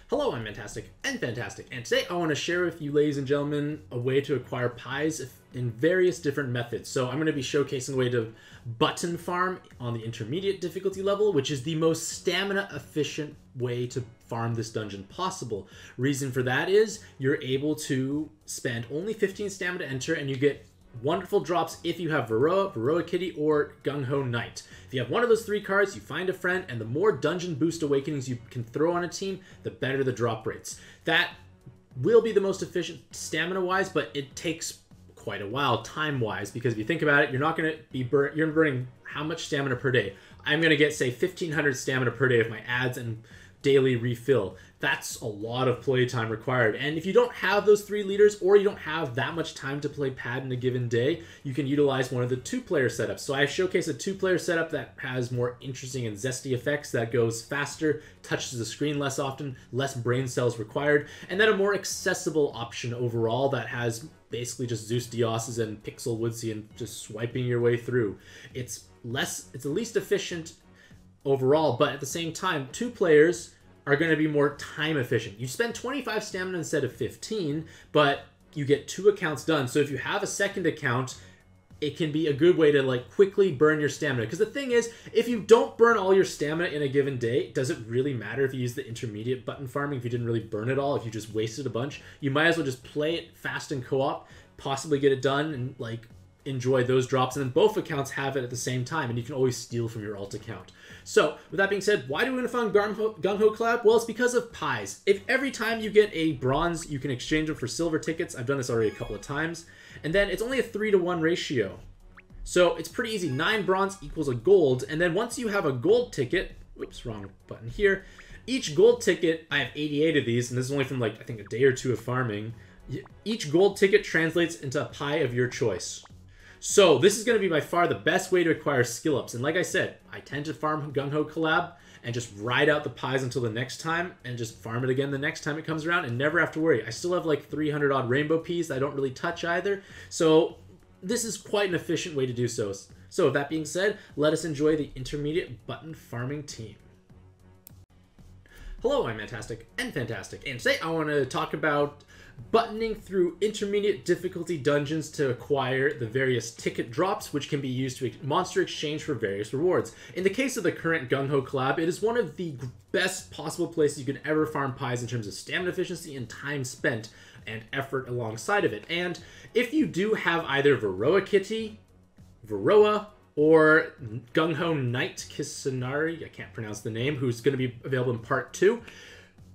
Hello, I'm Mantastic'c and Fantastic, and today I want to share with you, ladies and gentlemen, a way to acquire pies in various different methods. So I'm going to be showcasing a way to button farm on the intermediate difficulty level, which is the most stamina efficient way to farm this dungeon possible. Reason for that is you're able to spend only 15 stamina to enter, and you get wonderful drops if you have Varroa Kitty, or GungHo Knight. If you have one of those three cards, you find a friend, and the more dungeon boost awakenings you can throw on a team, the better the drop rates. That will be the most efficient stamina-wise, but it takes quite a while time-wise, because if you think about it, you're not going to be you're burning how much stamina per day? I'm going to get, say, 1,500 stamina per day with my ads and daily refill. That's a lot of play time required. And if you don't have those three leaders, or you don't have that much time to play pad in a given day, you can utilize one of the two-player setups. So I showcase a two-player setup that has more interesting and zesty effects, that goes faster, touches the screen less often, less brain cells required, and then a more accessible option overall that has basically just Zeus Dioses and Pixel Woodsy and just swiping your way through. It's the least efficient overall, but at the same time, two players are going to be more time efficient. You spend 25 stamina instead of 15, but you get two accounts done. So if you have a second account, it can be a good way to like quickly burn your stamina. Because the thing is, if you don't burn all your stamina in a given day, does it really matter if you use the intermediate button farming, if you didn't really burn it all, if you just wasted a bunch? You might as well just play it fast in co-op, possibly get it done, and like enjoy those drops, and then both accounts have it at the same time, and you can always steal from your alt account. So with that being said, why do we want to fund GungHo Collab? Well, it's because of pies. If every time you get a bronze, you can exchange them for silver tickets. I've done this already a couple of times, and then it's only a 3-to-1 ratio. So it's pretty easy. 9 bronze equals a gold, and then once you have a gold ticket, oops, wrong button here. Each gold ticket, I have 88 of these, and this is only from like, I think, a day or two of farming. Each gold ticket translates into a pie of your choice. So this is going to be by far the best way to acquire skill ups. And like I said, I tend to farm GungHo Collab and just ride out the pies until the next time, and just farm it again the next time it comes around and never have to worry. I still have like 300 odd rainbow peas that I don't really touch either. So this is quite an efficient way to do so. So with that being said, let us enjoy the intermediate button farming team. Hello, I'm Mantastic'c and Fantastic, and today I want to talk about buttoning through intermediate difficulty dungeons to acquire the various ticket drops, which can be used to monster exchange for various rewards. In the case of the current GungHo Collab, it is one of the best possible places you can ever farm pies in terms of stamina efficiency and time spent and effort alongside of it. And if you do have either Varroa Kitty, Varroa, or GungHo Knight Kisanari, I can't pronounce the name, who's going to be available in part 2,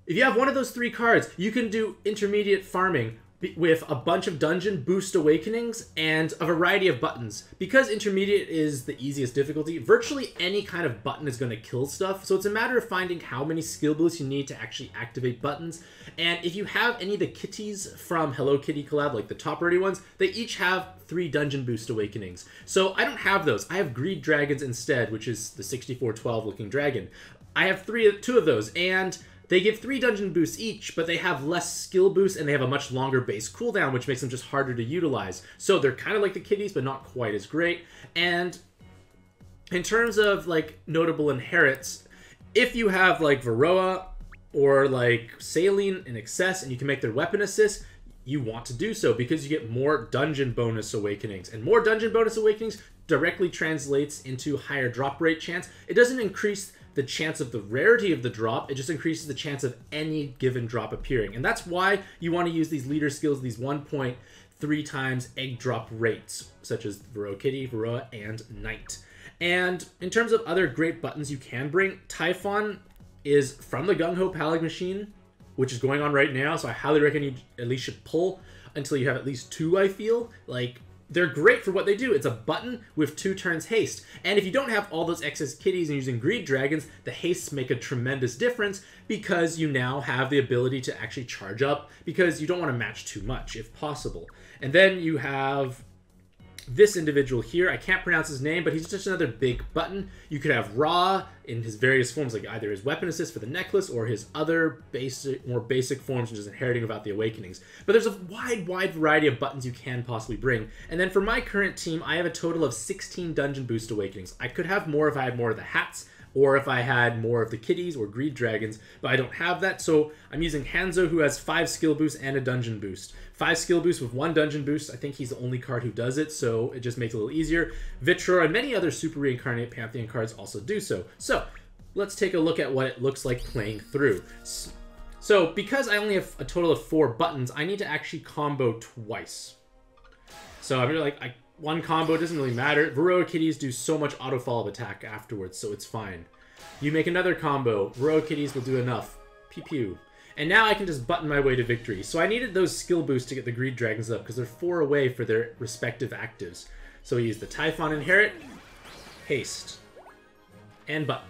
if you have one of those three cards, you can do intermediate farming with a bunch of dungeon boost awakenings and a variety of buttons. Because intermediate is the easiest difficulty, virtually any kind of button is going to kill stuff. So it's a matter of finding how many skill boosts you need to actually activate buttons. And if you have any of the kitties from Hello Kitty Collab, like the top already ones, they each have 3 dungeon boost awakenings. So I don't have those. I have Greed Dragons instead, which is the 6412 looking dragon. I have 2 of those, and they give 3 dungeon boosts each, but they have less skill boosts, and they have a much longer base cooldown, which makes them just harder to utilize. So they're kind of like the kitties, but not quite as great. And in terms of like notable inherits, if you have like Varroa or like Saline in excess, and you can make their weapon assist, you want to do so because you get more dungeon bonus awakenings. And more dungeon bonus awakenings directly translates into higher drop rate chance. It doesn't increase the chance of the rarity of the drop, it just increases the chance of any given drop appearing. And that's why you want to use these leader skills, these 1.3 times egg drop rates, such as Varroa Kitty, Varroa, and Knight. And in terms of other great buttons you can bring, Typhon is from the GungHo Pallet Machine, which is going on right now, so I highly recommend you at least should pull until you have at least 2, I feel. Like, they're great for what they do. It's a button with 2 turns haste. And if you don't have all those excess kitties and using Greed Dragons, the hastes make a tremendous difference because you now have the ability to actually charge up, because you don't want to match too much if possible. And then you have this individual here. I can't pronounce his name, but he's just another big button. You could have Ra in his various forms, like either his weapon assist for the necklace or his other more basic forms, which is inheriting without the awakenings. But there's a wide variety of buttons you can possibly bring. And then for my current team, I have a total of 16 dungeon boost awakenings. I could have more if I had more of the hats, or if I had more of the kitties or greed dragons, but I don't have that, so I'm using Hanzo, who has 5 skill boosts and a dungeon boost. 5 skill boosts with 1 dungeon boost. I think he's the only card who does it, so it just makes it a little easier. Vitror and many other Super Reincarnate Pantheon cards also do so. So, let's take a look at what it looks like playing through. So, because I only have a total of 4 buttons, I need to actually combo twice. So, I'm really like, one combo doesn't really matter. Varroa Kitties do so much auto follow-up attack afterwards, so it's fine. You make another combo. Varroa Kitties will do enough. Pew pew. And now I can just button my way to victory. So I needed those skill boosts to get the Greed Dragons up, because they're 4 away for their respective actives. So we use the Typhon Inherit, Haste, and button.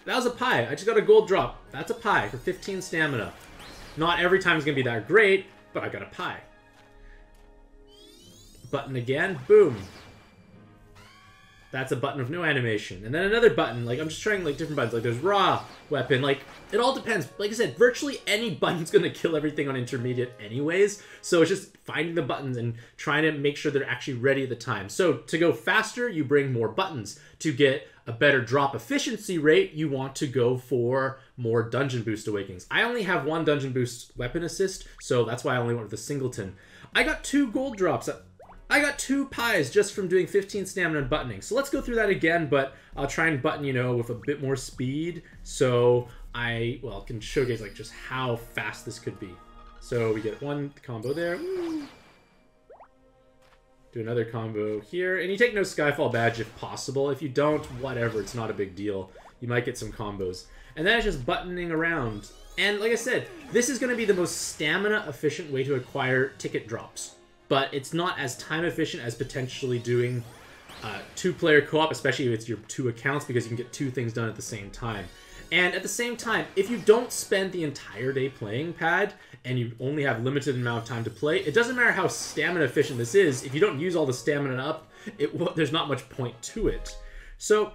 That was a pie. I just got a gold drop. That's a pie for 15 stamina. Not every time is going to be that great, but I got a pie. Button again. Boom. That's a button with no animation. And then another button. Like, I'm just trying, like, different buttons. Like, there's raw weapon. Like, it all depends. Like I said, virtually any button's going to kill everything on intermediate anyways. So it's just finding the buttons and trying to make sure they're actually ready at the time. So to go faster, you bring more buttons. To get a better drop efficiency rate, you want to go for more dungeon boost awakenings. I only have 1 dungeon boost weapon assist, so that's why I only went with the singleton. I got 2 gold drops. I got 2 pies just from doing 15 stamina and buttoning. So let's go through that again, but I'll try and button, you know, with a bit more speed. So I, well, can showcase like just how fast this could be. So we get 1 combo there. Woo. Do another combo here. And you take no Skyfall badge if possible. If you don't, whatever, it's not a big deal. You might get some combos. And then it's just buttoning around. And like I said, this is going to be the most stamina efficient way to acquire ticket drops. But it's not as time efficient as potentially doing 2-player co-op, especially if it's your 2 accounts, because you can get 2 things done at the same time. And at the same time, if you don't spend the entire day playing Pad, and you only have limited amount of time to play, it doesn't matter how stamina efficient this is. If you don't use all the stamina up, there's not much point to it. So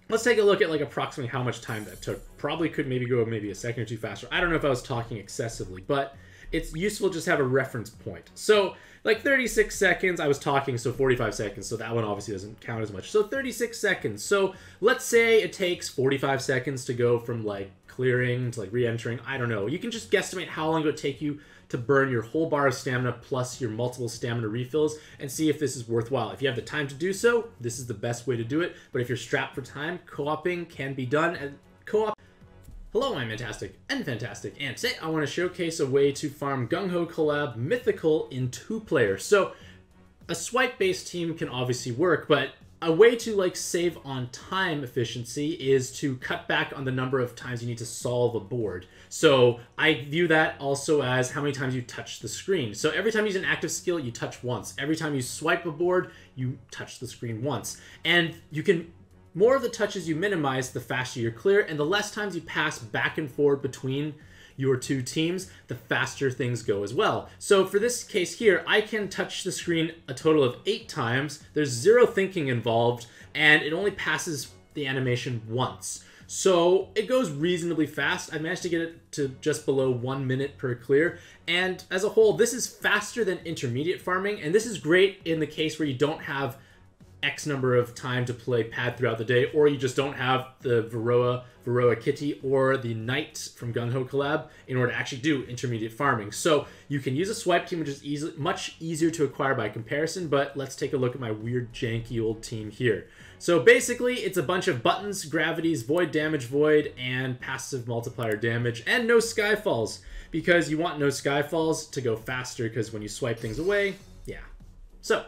let's take a look at like approximately how much time that took. Probably could maybe go maybe a second or 2 faster. I don't know if I was talking excessively, but it's useful just to have a reference point. So, like 36 seconds, I was talking, so 45 seconds, so that one obviously doesn't count as much. So 36 seconds. So let's say it takes 45 seconds to go from like clearing to like re-entering. I don't know. You can just guesstimate how long it would take you to burn your whole bar of stamina plus your multiple stamina refills and see if this is worthwhile. If you have the time to do so, this is the best way to do it. But if you're strapped for time, co-oping can be done. And co-op. Hello, I'm Mantastic'c and Fantastic, and today I want to showcase a way to farm GungHo Collab Mythical in 2-player. So, a swipe-based team can obviously work, but a way to like save on time efficiency is to cut back on the number of times you need to solve a board. So I view that also as how many times you touch the screen. So every time you use an active skill, you touch once. Every time you swipe a board, you touch the screen once. And you can more of the touches you minimize, the faster you're clear, and the less times you pass back and forth between your 2 teams, the faster things go as well. So for this case here, I can touch the screen a total of 8 times. There's 0 thinking involved, and it only passes the animation once. So it goes reasonably fast. I managed to get it to just below 1 minute per clear. And as a whole, this is faster than intermediate farming, and this is great in the case where you don't have X number of time to play Pad throughout the day, or you just don't have the Varroa Kitty or the Knight from GungHo Collab in order to actually do intermediate farming. So you can use a swipe team, which is much easier to acquire by comparison, but let's take a look at my weird janky old team here. So basically, it's a bunch of buttons, gravities, void damage, void, and passive multiplier damage, and no Skyfalls, because you want no Skyfalls to go faster, because when you swipe things away, yeah. So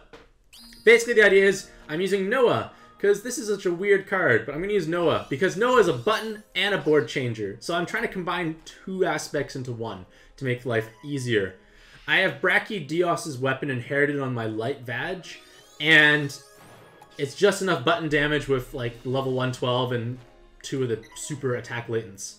basically the idea is I'm using Noah, because this is such a weird card, but I'm going to use Noah, because Noah is a button and a board changer. So I'm trying to combine 2 aspects into one to make life easier. I have Brachydios' weapon inherited on my Light Vag, and it's just enough button damage with like level 112 and 2 of the super attack latents.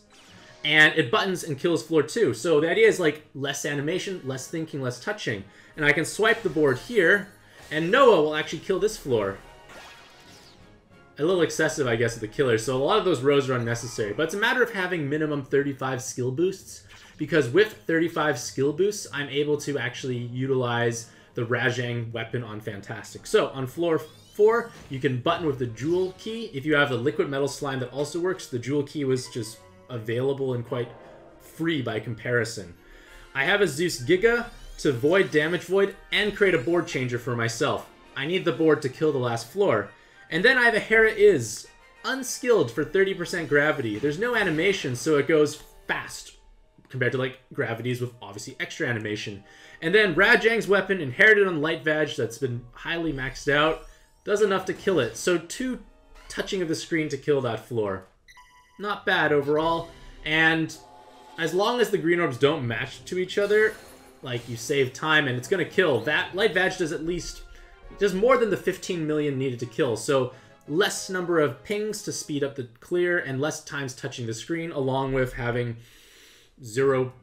And it buttons and kills floor 2. So the idea is like less animation, less thinking, less touching. And I can swipe the board here, and Noah will actually kill this floor. A little excessive, I guess, of the killer, so a lot of those rows are unnecessary. But it's a matter of having minimum 35 skill boosts, because with 35 skill boosts, I'm able to actually utilize the Rajang weapon on Fantastic. So on floor before, you can button with the jewel key. If you have the liquid metal slime, that also works. The jewel key was just available and quite free by comparison. I have a Zeus Giga to void, damage void, and create a board changer for myself. I need the board to kill the last floor. And then I have a Hera Is, unskilled for 30% gravity. There's no animation, so it goes fast compared to like gravities with obviously extra animation. And then Rajang's weapon, inherited on Light Vag, that's been highly maxed out, does enough to kill it. So 2 touching of the screen to kill that floor. Not bad overall. And as long as the green orbs don't match to each other, like you save time and it's gonna kill. That Light Vag does more than the 15 million needed to kill. So less number of pings to speed up the clear and less times touching the screen, along with having 0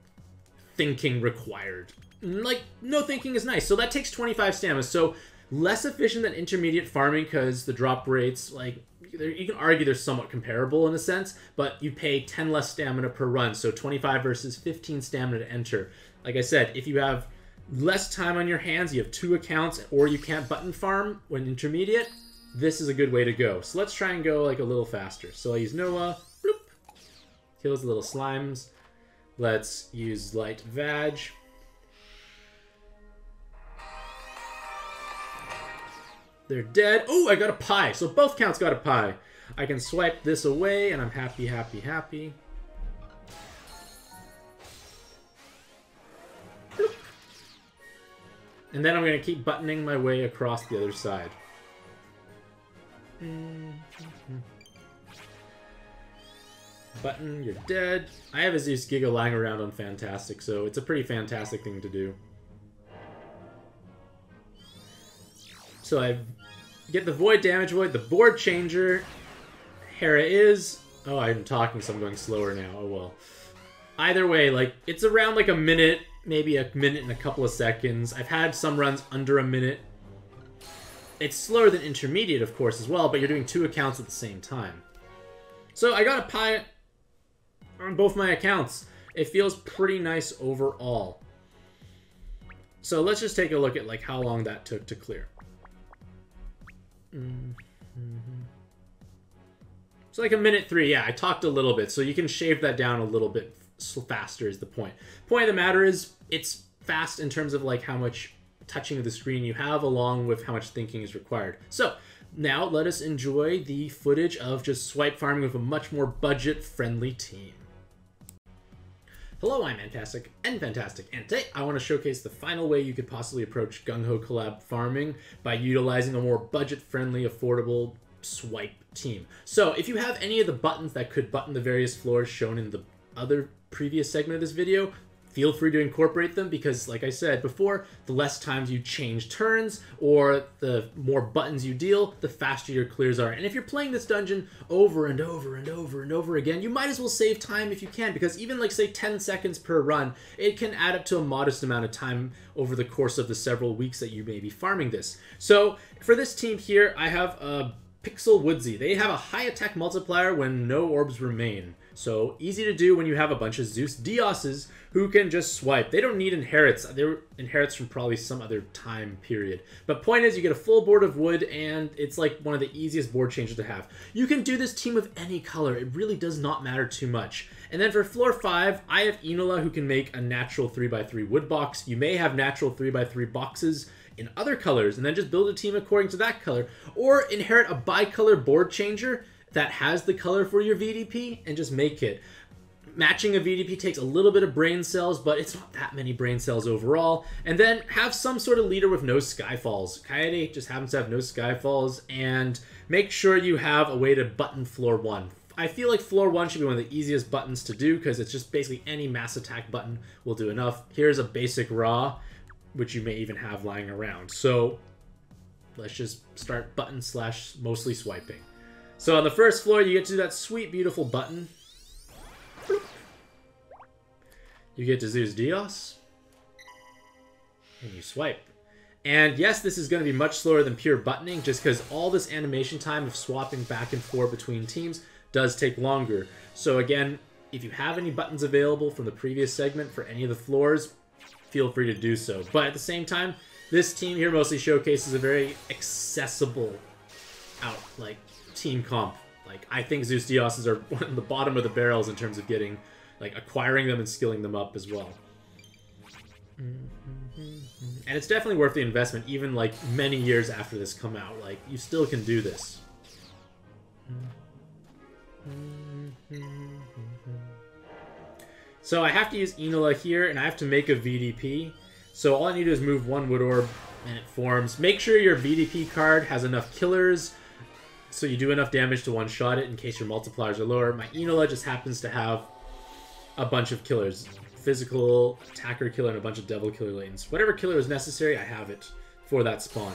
thinking required. Like, no thinking is nice. So that takes 25 stamina. So less efficient than intermediate farming because the drop rates, like, you can argue they're somewhat comparable in a sense, but you pay 10 less stamina per run. So 25 versus 15 stamina to enter. Like I said, if you have less time on your hands, you have 2 accounts, or you can't button farm when intermediate, this is a good way to go. So let's try and go like a little faster. So I use Noah, bloop, kills the little slimes. Let's use Light Vag. They're dead. Oh, I got a pie. So both counts got a pie. I can swipe this away, and I'm happy, happy, happy. Bloop. And then I'm going to keep buttoning my way across the other side. Button, you're dead. I have a Zeus Giga lying around on Mantastic'c, so it's a pretty fantastic thing to do. So I get the void, damage void, the board changer. Hera Is. Oh, I'm talking, so I'm going slower now. Oh well. Either way, like, it's around like a minute, maybe a minute and a couple of seconds. I've had some runs under a minute. It's slower than intermediate, of course, as well, but you're doing 2 accounts at the same time. So I got a pie on both my accounts. It feels pretty nice overall. So let's just take a look at like how long that took to clear. So like a minute 3, yeah, I talked a little bit, so you can shave that down a little bit faster is the point. Point of the matter is, it's fast in terms of like how much touching of the screen you have, along with how much thinking is required. So now let us enjoy the footage of just swipe farming with a much more budget-friendly team. Hello, I'm Mantastic'c and Mantastic'c, and today I want to showcase the final way you could possibly approach GungHo Collab farming by utilizing a more budget-friendly, affordable swipe team. So if you have any of the buttons that could button the various floors shown in the other previous segment of this video, feel free to incorporate them because, like I said before, the less times you change turns or the more buttons you deal, the faster your clears are. And if you're playing this dungeon over and over and over and over again, you might as well save time if you can, because even like say 10 seconds per run, it can add up to a modest amount of time over the course of the several weeks that you may be farming this. So for this team here, I have a Pixel Woodsy. They have a high attack multiplier when no orbs remain. So easy to do when you have a bunch of Zeus Dioses who can just swipe. They don't need inherits. They're inherits from probably some other time period. But point is, you get a full board of wood, and it's like one of the easiest board changes to have. You can do this team with any color. It really does not matter too much. And then for floor 5, I have Enola, who can make a natural 3x3 wood box. You may have natural 3x3 boxes in other colors, and then just build a team according to that color. Or inherit a bicolor board changer that has the color for your VDP and just make it. Matching a VDP takes a little bit of brain cells, but it's not that many brain cells overall. And then have some sort of leader with no skyfalls. Kaede just happens to have no skyfalls, and make sure you have a way to button floor 1. I feel like floor 1 should be one of the easiest buttons to do because it's just basically any mass attack button will do enough. Here's a basic raw, which you may even have lying around. So let's just start button slash mostly swiping. So on the first floor, you get to do that sweet, beautiful button. Bloop. You get to Zeus Dios. And you swipe. And yes, this is going to be much slower than pure buttoning, just because all this animation time of swapping back and forth between teams does take longer. So again, if you have any buttons available from the previous segment for any of the floors, feel free to do so. But at the same time, this team here mostly showcases a very accessible out like team comp. Like, I think Zeus Dioses are one of the bottom of the barrels in terms of getting, like, acquiring them and skilling them up as well. And it's definitely worth the investment, even like many years after this come out. Like, you still can do this. So I have to use Enola here, and I have to make a VDP. So all I need to do is move one Wood Orb, and it forms. Make sure your VDP card has enough killers, so you do enough damage to one-shot it in case your multipliers are lower. My Enola just happens to have a bunch of killers. Physical, attacker killer, and a bunch of devil killer lanes. Whatever killer is necessary, I have it for that spawn.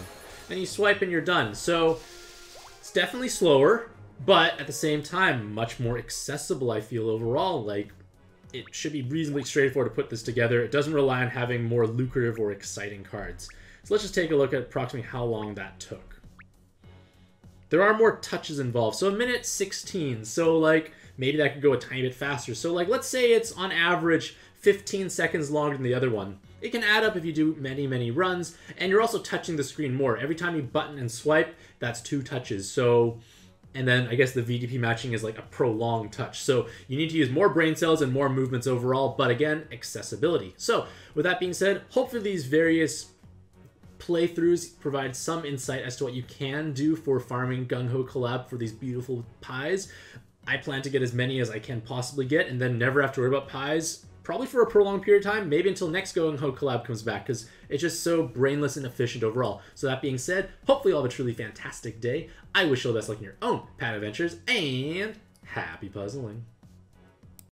Then you swipe and you're done. So it's definitely slower, but at the same time, much more accessible, I feel, overall. Like, it should be reasonably straightforward to put this together. It doesn't rely on having more lucrative or exciting cards. So let's just take a look at approximately how long that took. There are more touches involved. So a minute 16. So, like, maybe that could go a tiny bit faster. So, like, let's say it's on average 15 seconds longer than the other one. It can add up if you do many, many runs, and you're also touching the screen more. Every time you button and swipe, that's 2 touches. So, and then I guess the VDP matching is like a prolonged touch. So you need to use more brain cells and more movements overall, but again, accessibility. So with that being said, hopefully these various playthroughs provide some insight as to what you can do for farming GungHo Collab for these beautiful pies. I plan to get as many as I can possibly get, and then never have to worry about pies, probably for a prolonged period of time, maybe until next GungHo Collab comes back, because it's just so brainless and efficient overall. So that being said, hopefully you'll have a truly fantastic day. I wish you all the best luck in your own pad adventures, and happy puzzling.